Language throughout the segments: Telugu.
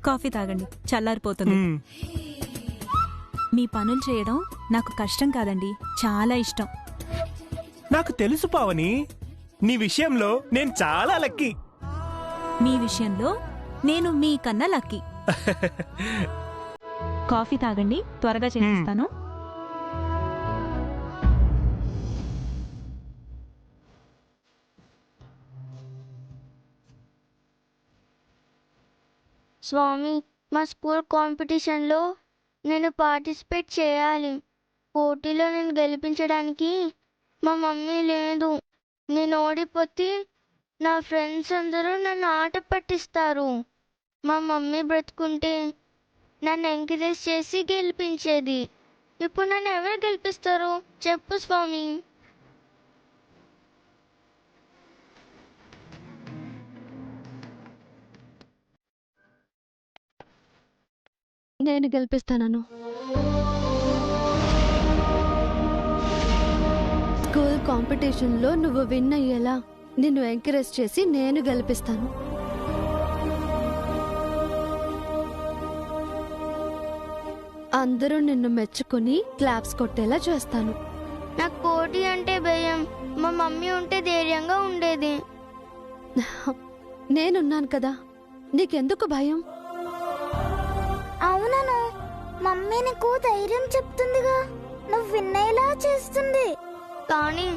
కాఫీ తాగండి, చల్లారిపోతుంది. మీ పనులు చేయడం నాకు కష్టం కాదండి, చాలా ఇష్టం. నాకు తెలుసు పావని, నీ విషయంలో నేను చాలా లక్కీ. మీ విషయంలో నేను మీకన్నా లక్కీ. కాఫీ తాగండి, త్వరగా చేస్తాను. స్వామి, మా స్కూల్ కాంపిటీషన్లో నేను పార్టిసిపేట్ చేయాలి. పోటీలో నేను గెలిపించడానికి మా మమ్మీ లేదు. నేను ఓడిపోతే నా ఫ్రెండ్స్ అందరూ నన్ను ఆట పట్టిస్తారు. మా మమ్మీ బ్రతుకుంటే నన్ను ఎంకరేజ్ చేసి గెలిపించేది. ఇప్పుడు నన్ను ఎవరు గెలిపిస్తారు చెప్పు స్వామి. నేను గెలిపిస్తాను. స్కూల్ కాంపిటీషన్లో నువ్వు విన్ అయ్యేలా నిన్ను ఎంకరేజ్ చేసి నేను గెలిపిస్తాను. అందరూ నిన్ను మెచ్చుకుని క్లాప్స్ కొట్టేలా చేస్తాను. నాకు పోటీ అంటే భయం. మా మమ్మీ ఉంటే ధైర్యంగా ఉండేది. నేనున్నాను కదా, నీకెందుకు భయం? అవునను, మమ్మీ నీకు ధైర్యం చెప్తుందిగా, నువ్వు విన్నయ్యేలా చేస్తుంది. కానీ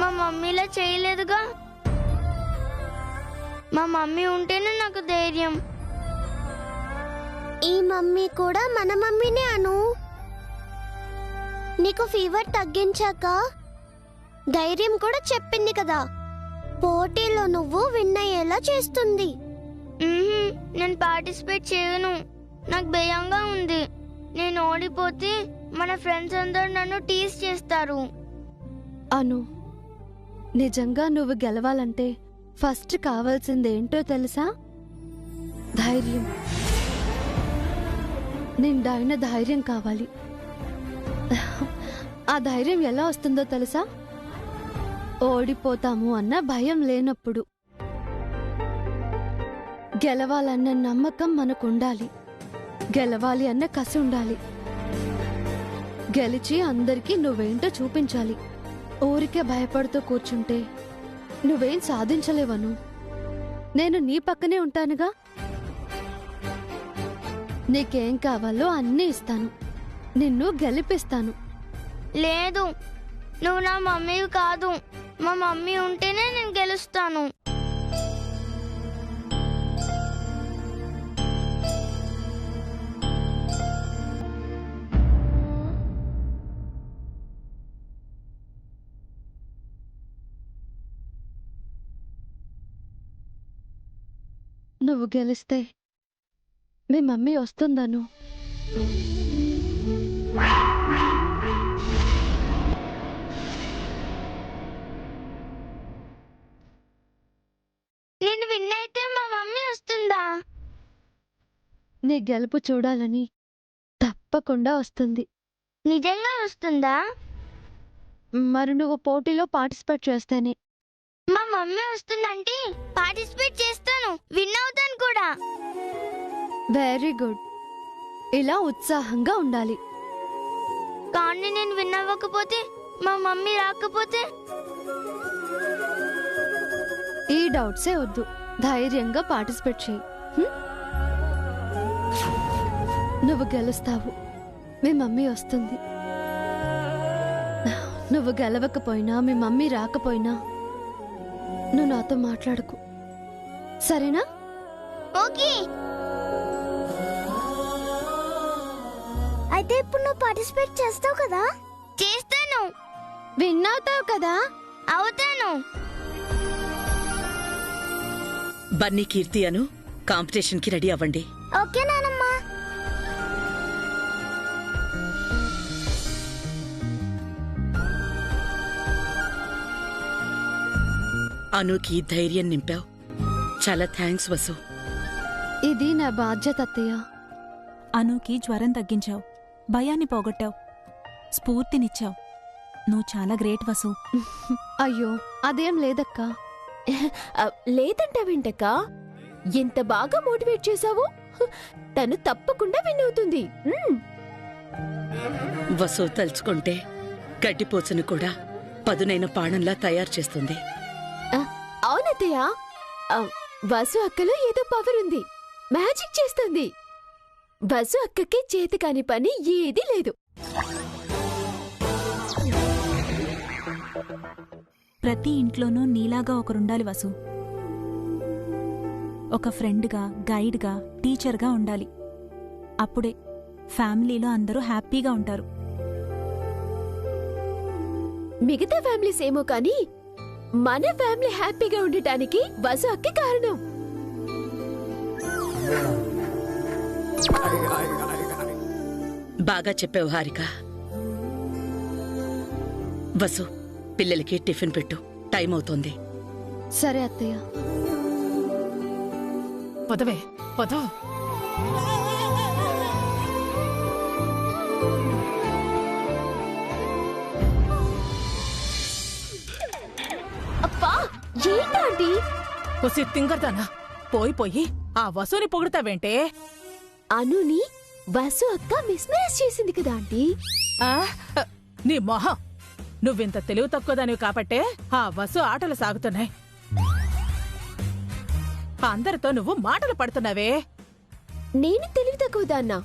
మా మమ్మీలా చేయలేదుగా. మా మమ్మీ ఉంటేనే నాకు ధైర్యం. ఈ మమ్మీ కూడా మన మమ్మీనే అను. నీకు ఫీవర్ తగ్గించాక ధైర్యం కూడా చెప్పింది కదా, పోటీలో నువ్వు విన్ అయ్యేలా చేస్తుంది. నేను పార్టిసిపేట్ చేయను, నాకు భయంగా ఉంది. నేను ఓడిపోతే మన ఫ్రెండ్స్ అందరూ నన్ను టీజ్ చేస్తారు. అను, నిజంగా నువ్వు గెలవాలంటే ఫస్ట్ కావాల్సిందేంటో తెలుసా? ధైర్యం. నిండైన ధైర్యం కావాలి. ఆ ధైర్యం ఎలా వస్తుందో తెలుసా? ఓడిపోతాము అన్న భయం లేనప్పుడు. గెలవాలన్న నమ్మకం మనకుండాలి. గెలవాలి అన్న కసి ఉండాలి. గెలిచి అందరికీ నువ్వేంటో చూపించాలి. ఊరికే భయపడుతూ కూర్చుంటే నువ్వేం సాధించలేవను. నేను నీ పక్కనే ఉంటానుగా. నీకేం కావాలో అన్నీ ఇస్తాను, నిన్ను గెలిపిస్తాను. లేదు, నువ్వు నా మమ్మీ కాదు. మా మమ్మీ ఉంటేనే నేను గెలుస్తాను. నువ్వు గెలిస్తే మీ మమ్మీ వస్తుందను. నేను విన్ అయితే మా మమ్మీ వస్తుందా? నీ గెలుపు చూడాలని తప్పకుండా వస్తుంది. నిజంగా వస్తుందా? మరి నువ్వు పోటీలో పార్టిసిపేట్ చేస్తేనే. మా మమ్మీ వస్తుందంటే పార్టిసిపేట్ చేస్తాను, విన్ అవుతాను కూడా. Very good. ఇలా ఉత్సాహంగా ఉండాలి. కానీ నేను విన్ అవ్వకపోతే, మా మమ్మీ రాకపోతే? ఈ డౌట్సే వద్దు, ధైర్యంగా పార్టిసిపేట్ చేయి. నువ్వు గెలుస్తావు, మీ మమ్మీ వస్తుంది. నువ్వు గెలవకపోయినా, మీ మమ్మీ రాకపోయినా నువ్వు నాతో మాట్లాడకు, సరేనా? ఓకే. అయితే ఇప్పుడు నువ్వు పార్టిసిపేట్ చేస్తావు కదా? చేస్తాను. విన్ అవుతావు కదా? అవుతాను. బన్నీ, కీర్తి అను కాంపిటీషన్ కి రెడీ అవ్వండి. ఓకే నానమ్మా. అనుకి ధైర్యం నింపావు. చాలా థ్యాంక్స్ వసు. ఇది నా బాధ్యత అత్తయ్య. అనుకి జ్వరం తగ్గించావు, భయాన్ని పోగొట్టావు, స్ఫూర్తినిచ్చావు. నువ్వు చాలా గ్రేట్ వసు. అయ్యో, అదేం లేదక్కా. లేదంటావేంటక్క? ఎంత బాగా మోటివేట్ చేశావు. తను తప్పకుండా విన్ అవుతుంది. వసు తలుచుకుంటే గడ్డిపోసుని కూడా పదునైన పాణంలా తయారు చేస్తుంది. అవునత్తయ్య, వసు అక్కలో ఏదో పవర్ ఉంది, మ్యాజిక్ చేస్తుంది. వసు అక్కకి చేతి కాని పని ఏదీ లేదు. ప్రతి ఇంట్లోనూ నీలాగా ఒకరుండాలి వసు. ఒక ఫ్రెండ్గా, గైడ్గా, టీచర్గా ఉండాలి. అప్పుడే ఫ్యామిలీలో అందరూ హ్యాపీగా ఉంటారు. మిగతా ఫ్యామిలీస్ ఏమో కానీ మన ఫ్యామిలీ హ్యాపీగా ఉండటానికి వసు అక్కే కారణం. బాగా చెప్పావు హారిక. వసు, పిల్లలకి టిఫిన్ పెట్టు, టైం అవుతోంది. సరే అత్తయ్య. పొదవే పొద. అప్పా, ఏంటండి? ఒసి తింగర్దానా, పోయి పోయి ఆ వసుని పొగుడతావేంటే? అనుని వసు అక్క మిస్మ్యాచ్ చేసింది కదా ఆంటీ. ఆ, నీ మొహం. నువ్వింత తెలివి తక్కువదానివి కాబట్టే ఆ వసు ఆటలు సాగుతున్నాయి. అందరితో నువ్వు మాటలు పడుతున్నావే. నేను తెలివి తక్కువ దాన్నా?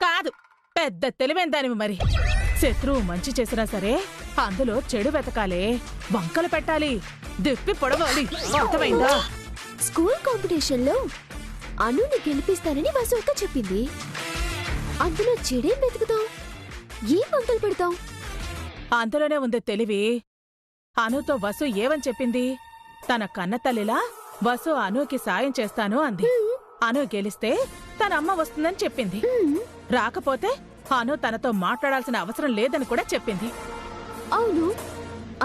కాదు, పెద్ద తెలివైన దానివి మరి. శత్రువు మంచి చేసినా సరే అందులో చెడు వెతకాలే, వంకలు పెట్టాలి, దిప్పి పొడవాలి. అర్థమైందా? స్కూల్ కాంపిటీషన్ లో అనుని గెలిపిస్తానని వసు అక్క చెప్పింది. అందులో చెడేం వెతుకుతాం, ఏం వంకలు పెడతాం? అందులోనే ఉంది తెలివి. అనుతో వసు ఏమని చెప్పింది? తన కన్న తల్లిలా వసు అనుకి సాయం చేస్తాను అంది. అను గెలిస్తే తన అమ్మ వస్తుందని చెప్పింది. రాకపోతే అను తనతో మాట్లాడాల్సిన అవసరం లేదని కూడా చెప్పింది. అవును,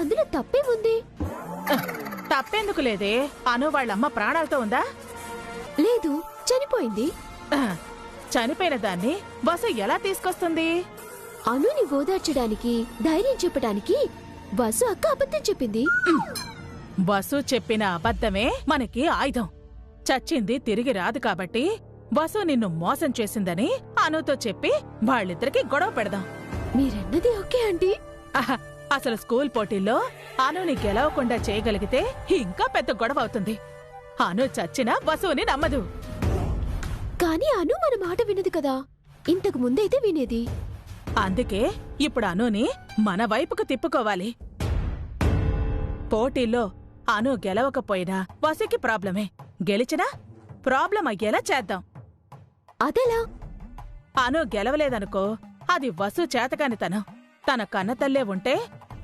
అందులో తప్పేముంది? తప్పేందుకు లేదే. అను వాళ్ళమ్మ ప్రాణాలతో ఉందా? లేదు, చనిపోయింది. చనిపోయిన దాన్ని వసు ఎలా తీసుకొస్తుంది? అనుని ఓదార్చడానికి, ధైర్యం చెప్పడానికి వసు అక్క అబద్ధం చెప్పింది. వసు చెప్పిన అబద్ధమే మనకి ఆయుధం. చచ్చింది తిరిగి రాదు కాబట్టి వసు నిన్ను మోసం చేసిందని అనుతో చెప్పి వాళ్ళిద్దరికి గొడవ పెడదాం. మీరన్నది ఓకే ఆంటీ. అసలు స్కూల్ పోటీల్లో అనుని గెలవకుండా చేయగలిగితే ఇంకా పెద్ద గొడవ అవుతుంది. అను చచ్చినా వసుని నమ్మదు. కానీ అను మన మాట వినదు కదా, ఇంతకు ముందైతే వినేది. అందుకే ఇప్పుడు అనుని మన వైపుకు తిప్పుకోవాలి. పోటీల్లో అను గెలవకపోయినా వసుకి ప్రాబ్లమే, గెలిచినా ప్రాబ్లం అయ్యేలా చేద్దాం. అదెలా? అను గెలవలేదనుకో, అది వసు చేతకానితనం. తన కన్నతల్లే ఉంటే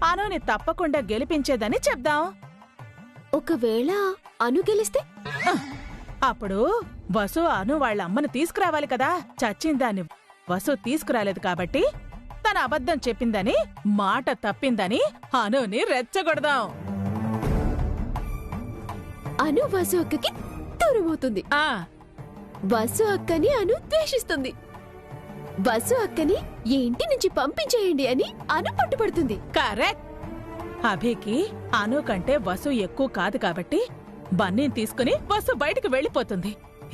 అనుని తప్పకుండా గెలిపించేదని చెప్దాం. ఒకవేళ అను గెలిస్తే? అప్పుడు వసు అను వాళ్ళ అమ్మను తీసుకురావాలి కదా. చచ్చిందాన్ని వసు తీసుకురాలేదు కాబట్టి తన అబద్ధం చెప్పిందని, మాట తప్పిందని అనుని రెచ్చగొడదాం. అను వసు అక్కకి దూరమవుతుంది. వసు అక్కని అను ద్వేషిస్తుంది. వసు అక్కని ఈ ఇంటి నుంచి పంపించేయండి అని అను పట్టుపడుతుంది. కరెక్ట్. అభికి అను కంటే వసు ఎక్కువ కాదు కాబట్టి బన్నీని తీసుకుని వసు బయటికి వెళ్ళిపోతుంది.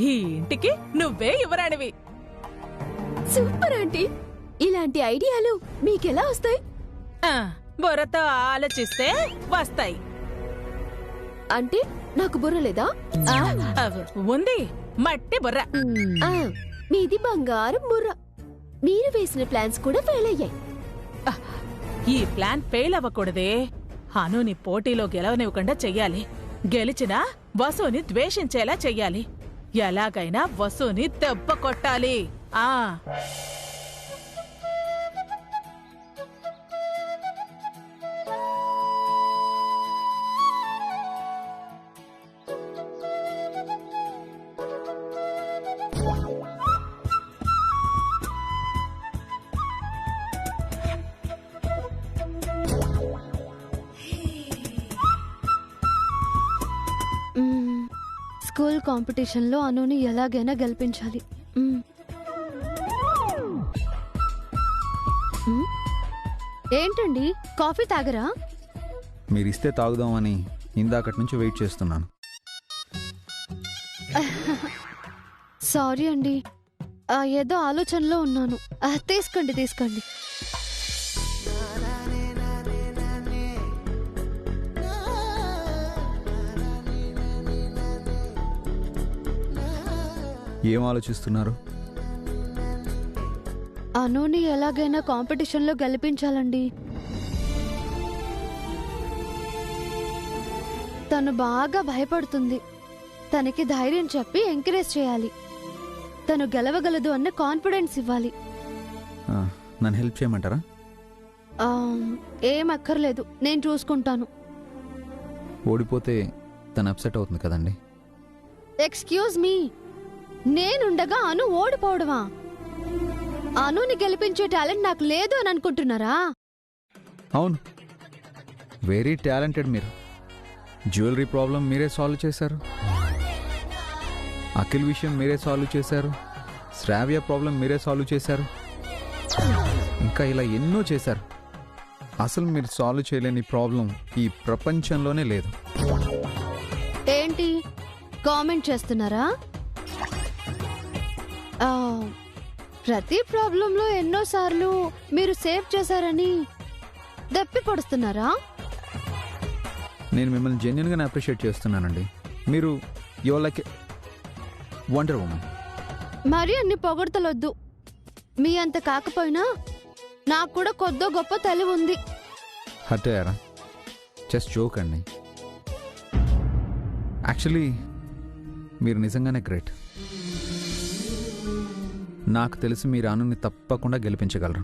ఈ ఇంటికి నువ్వే యువరాణివి. సూపర్ ఆంటీ, ఇలాంటి ఐడియాలు మీకెలా వస్తాయి? బుర్రతో ఆలోచిస్తే వస్తాయి. అంటే నాకు బుర్ర లేదా? ఉంది, మట్టి బుర్ర. మీది బంగారం బుర్ర. మీరు వేసిన ప్లాన్స్ కూడా ఫెయిల్ అయ్యాయి. ఈ ప్లాన్ ఫెయిల్ అవ్వకూడదే. అనుని పోటీలో గెలవనివ్వకుండా చెయ్యాలి. గెలిచినా వసుని ద్వేషించేలా చెయ్యాలి. ఎలాగైనా వసుని దెబ్బ కొట్టాలి. స్కూల్ కాంపిటీషన్ లో అనుని ఎలాగైనా గెలిపించాలి. ఏంటండి, కాఫీ తాగరా? మీరిస్తే సారీ అండి, ఏదో ఆలోచనలో ఉన్నాను. తీసుకోండి తీసుకోండి. ఏం ఆలోచిస్తున్నారు? అనుని ఎలాగైనా కాంపిటీషన్లో గెలిపించాలండి. తను బాగా భయపడుతుంది. తనకి ధైర్యం చెప్పి ఎంకరేజ్ చేయాలి. తను గెలవగలదు అన్న కాన్ఫిడెన్స్ ఇవ్వాలి. నన్ను హెల్ప్ చేయమంటారా? ఏం అక్కర్లేదు, నేను చూసుకుంటాను. ఓడిపోతే తను అప్సెట్ అవుతుంది కదండి. ఎక్స్క్యూజ్ మీ, నేనుండగా అను ఓడిపోవడమా? అనుని గెలిపించే టాలెంట్ నాకు లేదు అని అనుకుంటున్నారా? అవును, వెరీ టాలెంటెడ్ మీరు. జ్యువెలరీ ప్రాబ్లం మీరే సాల్వ్ చేశారు, అఖిల్ విషయం మీరే సాల్వ్ చేశారు, శ్రావ్య ప్రాబ్లం మీరే సాల్వ్ చేశారు, ఇంకా ఇలా ఎన్నో చేశారు. అసలు మీరు సాల్వ్ చేయలేని ప్రాబ్లం ఈ ప్రపంచంలోనే లేదు. ఏంటి కామెంట్ చేస్తున్నారా? ప్రతి ప్రాబ్లంలో ఎన్నోసార్లు మీరు సేవ్ చేశారని దప్పి పొడుస్తున్నారా? నేను మిమ్మల్ని జెన్యున్గానే అప్రిషియేట్ చేస్తున్నానండి. మీరు యువర్ లైక్ వండర్ వుమన్. మరి అన్ని పొగడతలొద్దు. మీ అంత కాకపోయినా నాకు కూడా కొద్దో గొప్ప తెలివి ఉంది. హర్ట్ అయ్యారా? జస్ట్ జోక్ అండి. యాక్చువల్లీ మీరు నిజంగానే గ్రేట్. నాకు తెలిసి మీరు అనుని తప్పకుండా గెలిపించగలరు.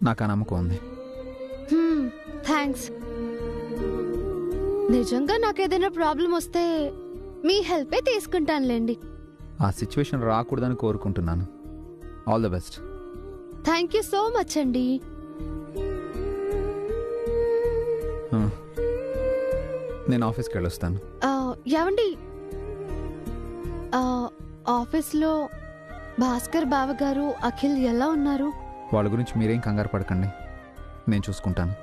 నాకు ఆ నమ్మకం ఉంది. థ్యాంక్స్. నిజంగా నాకేదైనా ప్రాబ్లం వస్తే మీ హెల్పే తీసుకుంటానులేండి. ఆ సిచ్యువేషన్ రాకూడదని కోరుకుంటున్నాను. All the best. Thank you so much అండి. నేను ఆఫీస్కి వెళ్ళొస్తాను. ఏమండి, ఆఫీస్లో భాస్కర్ బావగారు, అఖిల్ ఎలా ఉన్నారు? వాళ్ళ గురించి మీరేం కంగారు పడకండి, నేను చూసుకుంటాను.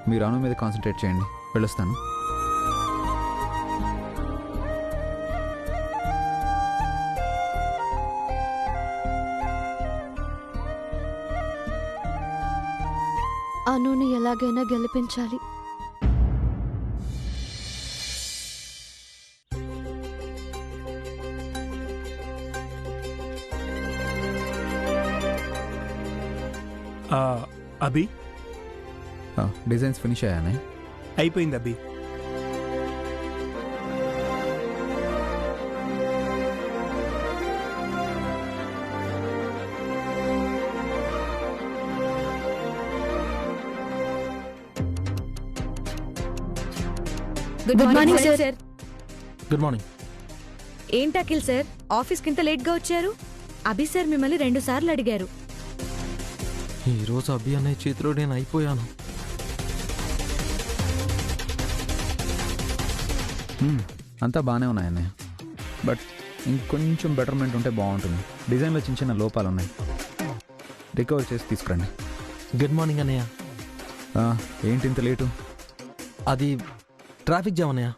మీరు అను మీద కాన్సన్ట్రేట్ చేయండి. వెళ్ళొస్తాను. అనుని ఎలాగైనా గెలిపించాలి. అభి, డిజైన్స్ ఫినిష్ అయ్యానే? అయిపోయింది Abhi. Good morning sir. Good morning. ఏంటి అఖిల్ సార్ ఆఫీస్కి ఇంత లేట్గా వచ్చారు? అభి సార్ మిమ్మల్ని 2 సార్లు అడిగారు. ఈరోజు అభి అనే చేతిలో నేను అయిపోయాను. అంతా బాగానే ఉన్నాయన్నయ్య, బట్ ఇంకొంచెం బెటర్మెంట్ ఉంటే బాగుంటుంది. డిజైన్లో చిన్న చిన్న లోపాలు ఉన్నాయి, రికవర్ చేసి తీసుకురండి. గుడ్ మార్నింగ్ అన్నయ్య. ఏంటి ఇంత లేటు? అది ట్రాఫిక్ జామ్ అన్నయ్య.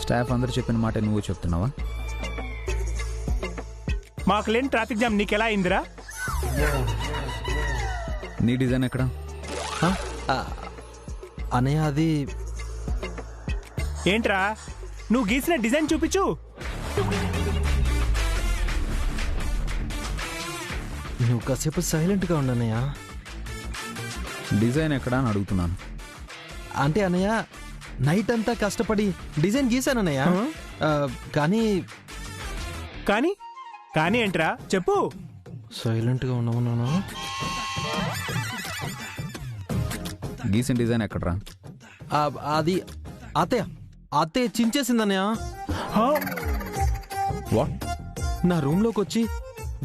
స్టాఫ్ అందరూ చెప్పిన మాట నువ్వు చెప్తున్నావా? మాకు లేని ట్రాఫిక్ జామ్ నీకెలా అయిందిరా? నీ డిజైన్ ఎక్కడ? అన్నయ్య అది ఏంట్రా, నువ్వు గీసిన డిజైన్ చూపించు. నువ్వు కాసేపు సైలెంట్గా ఉండన్నయ్య. డిజైన్ ఎక్కడ అని అడుగుతున్నాను. అంటే అన్నయ్య నైట్ అంతా కష్టపడి డిజైన్ గీసానన్నయ్య. కానీ కానీ కానీ ఏంట్రా చెప్పు. సైలెంట్గా ఉండమన్నాను. గీసిన డిజైన్ ఎక్కడరా? అది అత్తయ్య చించేసిందన్నయ్య. వాట్? నా రూమ్లోకి వచ్చి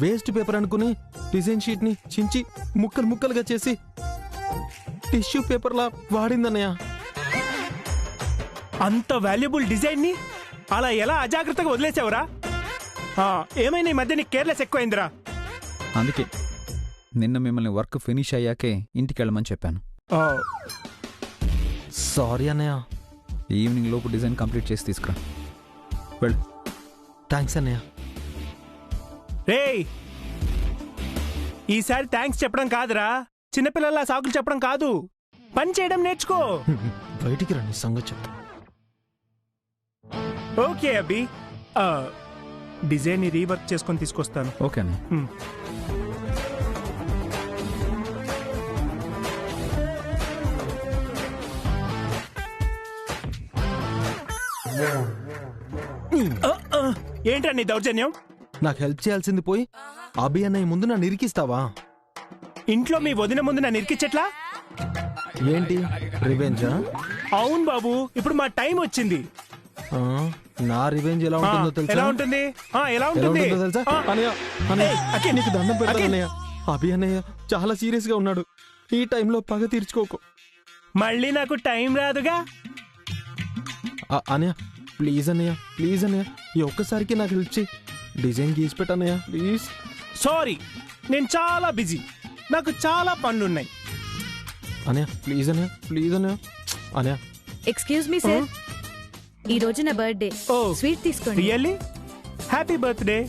వేస్ట్ పేపర్ అనుకుని డిజైన్ షీట్ని చించి ముక్కలు ముక్కలుగా చేసి టిష్యూ పేపర్లా వాడిందన్నయ్య. అంత వాల్యుబుల్ డిజైన్ ని అలా ఎలా అజాగ్రత్తగా వదిలేసావురా? ఏమైనా ఈ మధ్య నీకు కేర్లెస్ ఎక్కువైందిరా. అందుకే నిన్న మిమ్మల్ని వర్క్ ఫినిష్ అయ్యాకే ఇంటికి వెళ్ళమని చెప్పాను. సారీ అన్నయ్య. ఈవినింగ్ లోపు డిజైన్ కంప్లీట్ చేసి తీసుకురా. వెళ్ళు. థ్యాంక్స్ అన్నయ్య. రేయ్, ఈసారి థ్యాంక్స్ చెప్పడం కాదురా, చిన్నపిల్లల సాకులు చెప్పడం కాదు, పని చేయడం నేర్చుకో. బయటికి రండి, సంగతి చెప్తా. ఓకే అబ్బి, డిజైన్ రీవర్క్ చేసుకొని తీసుకొస్తాను. ఓకే అన్న. ఏంటా నీ దౌర్జన్యం? నాకు హెల్ప్ చేయాల్సింది పోయి అభి అన్నయ్య ముందు నన్ను ఇరికిస్తావా? ఇంట్లో మీ వదిన ముందు నన్ను ఇరికిచ్చట్లా? ఏంటి రివెంజా? అవును బాబు, ఇప్పుడు మా టైం వచ్చింది. నా రివెంజ్ ఎలా ఉంటుందో తెలుసా? ఎలా ఉంటుంది? ఎలా ఎలా ఉంటుంది ఉంటుందో తెలుసా? అన్నయ్య, అన్నయ్య, నీకు దండం పెడతాను అన్నయ్య. అభి అన్నయ్య చాలా సీరియస్ గా ఉన్నాడు. ఈ టైంలో పగ తీర్చుకోకు. మళ్ళీ నాకు టైం రాదుగా. అన్నయ్య ప్లీజ్ అన్నయ్య, ప్లీజ్ అన్నయ్య, ఈ ఒక్కసారికి నాకు హెల్ప్ చేయి. డిజైన్ గీసి పెట్టన్నయ్య ప్లీజ్. సారీ, నేను చాలా బిజీ, నాకు చాలా పనులున్నాయి. అన్నయ్య ప్లీజ్ అన్నయ్య, ప్లీజ్ అన్నయ్య. అన్నయ్య ఎక్స్క్యూజ్ మీ సార్, ఈ రోజు నా బర్త్డే. ఓ స్వీట్ తీసుకోండి. Really? Happy birthday.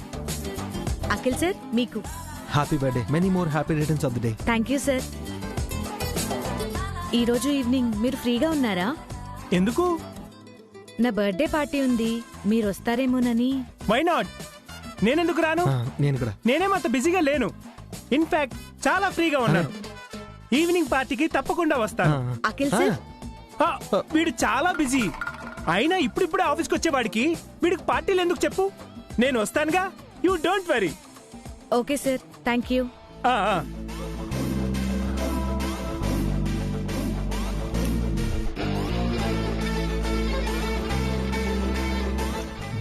Akhil sir మీకు. Happy birthday, many more happy returns of the day. Thank you sir. ఈ రోజు ఈవినింగ్ మీరు ఫ్రీగా ఉన్నారా? ఎందుకు? నా బర్త్డే పార్టీ ఉంది, మీరు వస్తారేమోనని. Why not? నేనెందుకు రాను? నేను కూడా. నేనేమంత బిజీగా లేను, ఇన్ఫాక్ట్ చాలా ఫ్రీగా ఉన్నాను. ఈవినింగ్ పార్టీకి తప్పకుండా వస్తాను. అఖిల్ సార్, వీడు చాలా బిజీ, అయినా ఇప్పుడిప్పుడే ఆఫీస్కి వచ్చేవాడికి వీడికి పార్టీలు ఎందుకు చెప్పు? నేను వస్తానుగా, you don't worry. Okay sir, thank you.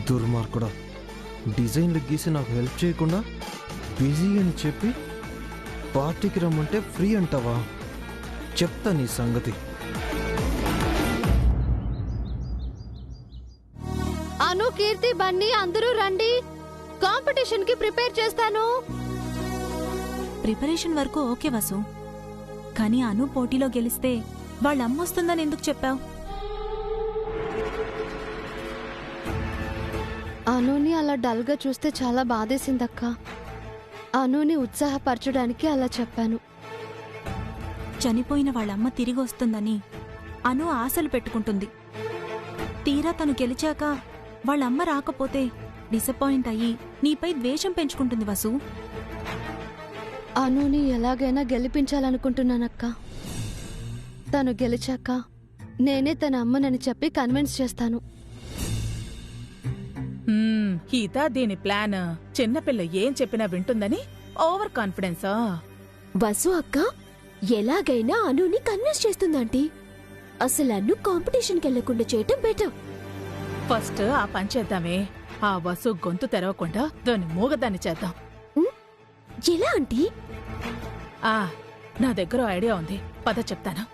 దుర్మార్గుడా, డిజైన్లు గీసి నాకు హెల్ప్ చేయకుండా బిజీ అని చెప్పి పార్టీకి రమ్మంటే ఫ్రీ అంటావా? చెప్తా నీ సంగతి. అను, కీర్తి, బన్నీ అందరూ రండి, కాంపిటీషన్ కి ప్రిపేర్ చేస్తాను. ప్రిపరేషన్ వరకు ఓకే వసు, కానీ అను పోటీలో గెలిస్తే వాళ్ళ అమ్మ వస్తుందని ఎందుకు చెప్పావు? అనుని అలా డల్ గా చూస్తే చాలా బాధేసిందక్క. అనుని ఉత్సాహపరచడానికి అలా చెప్పాను. చనిపోయిన వాళ్ళమ్మ తిరిగి వస్తుందని అను ఆశలు పెట్టుకుంటుంది. తీరా తను గెలిచాక వాళ్ళమ్మ రాకపోతే డిసప్పాయింట్ అయ్యి నీపై ద్వేషం పెంచుకుంటుంది వసు. అనుని ఎలాగైనా గెలిపించాలనుకుంటున్నానక్క. తను గెలిచాక నేనే తన అమ్మనని చెప్పి కన్విన్స్ చేస్తాను. ఇదా దీని ప్లాన్? చిన్నపిల్ల ఏం చెప్పినా వింటుందని ఓవర్ కాన్ఫిడెన్సా? వసు అక్క ఎలాగైనా అనుని కన్విన్స్ చేస్తుందంటీ. అసలు అన్ను కాంపిటీషన్కి వెళ్లకుండా చేయటం బెటర్. ఫస్ట్ ఆ పని చేద్దామే, ఆ వసు గొంతు తెరవకుండా దాన్ని మూగదాన్ని చేద్దాం. ఎలా ఆంటీ? నా దగ్గర ఐడియా ఉంది, పద చెప్తాను.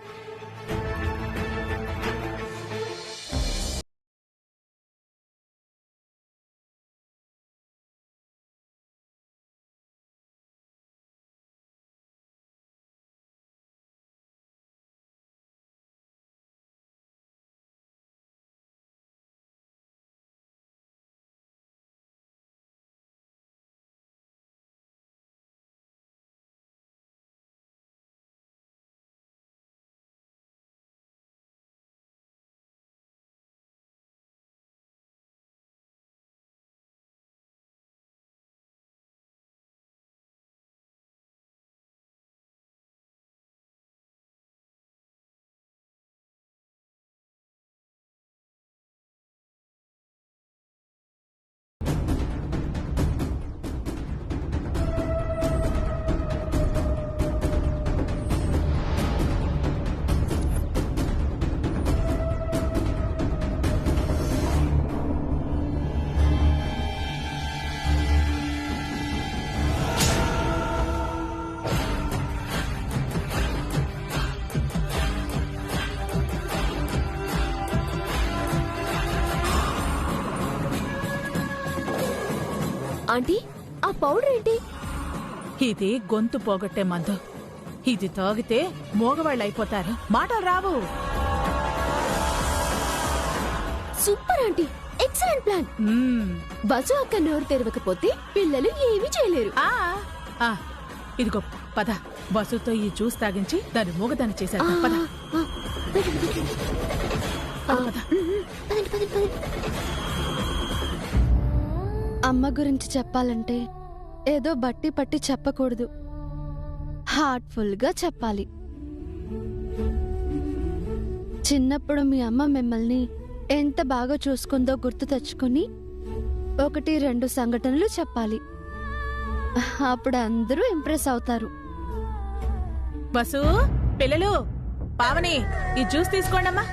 ఆంటీ, ఆ పౌడర్ ఏంటి? ఇది గొంతు పోగొట్టే మందు. ఇది తాగితే మోగవాళ్ళైపోతారు, మాటలు రావు. Super aunty, excellent plan. మ్మ్. వసు అక్క నోరు తెరవకపోతే పిల్లలు ఏమీ చేయలేరు. ఆ, ఆ, ఇదిగో పద, వసుతో ఈ జ్యూస్ తాగించి దాని మూగదాన్ని చేశారు. పద. పద. అమ్మ గురించి చెప్పాలంటే ఏదో బట్టి పట్టి చెప్పకూడదు, హార్ట్ఫుల్ గా చెప్పాలి. చిన్నప్పుడు మీ అమ్మ మిమ్మల్ని ఎంత బాగా చూసుకుందో గుర్తు తెచ్చుకుని 1-2 సంఘటనలు చెప్పాలి. అప్పుడు అందరూ ఇంప్రెస్ అవుతారు. వసు, పిల్లలు, పావని, ఈ జ్యూస్ తీసుకోండమ్మా.